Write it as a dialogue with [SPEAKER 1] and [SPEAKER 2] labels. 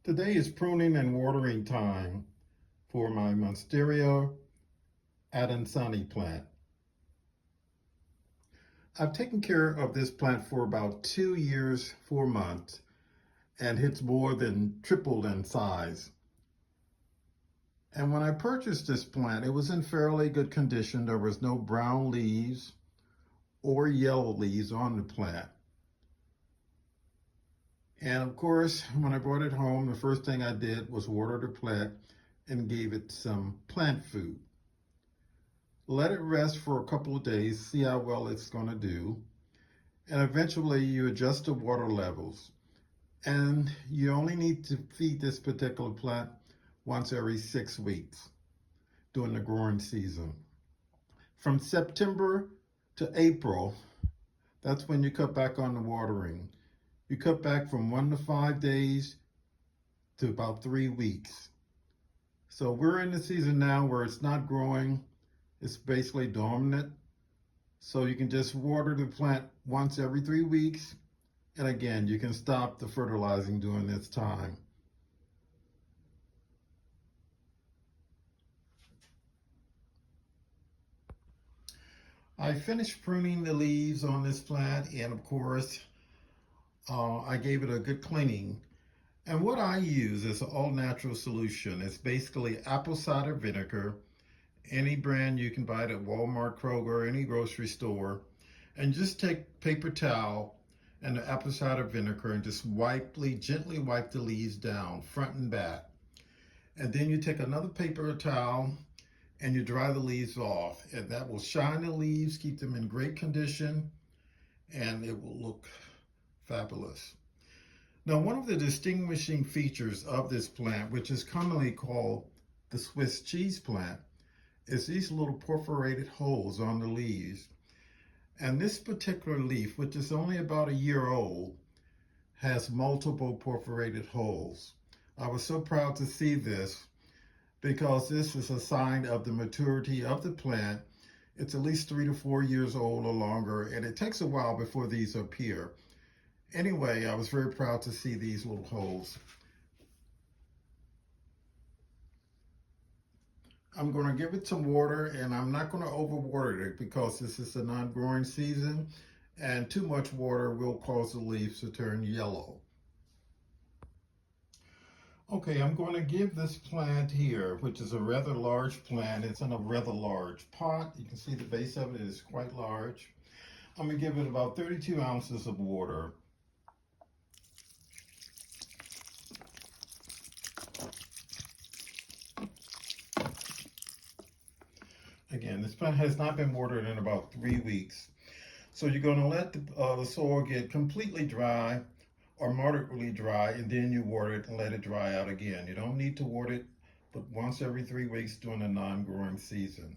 [SPEAKER 1] Today is pruning and watering time for my Monstera adansonii plant. I've taken care of this plant for about 2 years, 4 months, and it's more than tripled in size. And when I purchased this plant, it was in fairly good condition. There was no brown leaves or yellow leaves on the plant. And of course, when I brought it home, the first thing I did was water the plant and gave it some plant food. Let it rest for a couple of days, see how well it's going to do. And eventually you adjust the water levels. And you only need to feed this particular plant once every 6 weeks during the growing season. From September to April, that's when you cut back on the watering. You cut back from 1 to 5 days to about 3 weeks. So we're in the season now where it's not growing. It's basically dormant. So you can just water the plant once every 3 weeks. And again, you can stop the fertilizing during this time. I finished pruning the leaves on this plant, and of course, I gave it a good cleaning. And what I use is an all-natural solution. It's basically apple cider vinegar, any brand you can buy it at Walmart, Kroger, any grocery store, and just take paper towel and the apple cider vinegar and just gently wipe the leaves down, front and back. And then you take another paper towel and you dry the leaves off, and that will shine the leaves, keep them in great condition, and it will look fabulous. Now, one of the distinguishing features of this plant, which is commonly called the Swiss cheese plant, is these little perforated holes on the leaves. And this particular leaf, which is only about a year old, has multiple perforated holes. I was so proud to see this because this is a sign of the maturity of the plant. It's at least 3 to 4 years old or longer, and it takes a while before these appear. Anyway, I was very proud to see these little holes. I'm going to give it some water, and I'm not going to overwater it because this is a non-growing season, and too much water will cause the leaves to turn yellow. Okay, I'm going to give this plant here, which is a rather large plant. It's in a rather large pot. You can see the base of it is quite large. I'm going to give it about 32 ounces of water. Again, this plant has not been watered in about 3 weeks. So you're going to let the soil get completely dry or moderately dry, and then you water it and let it dry out again. You don't need to water it but once every 3 weeks during the non-growing season.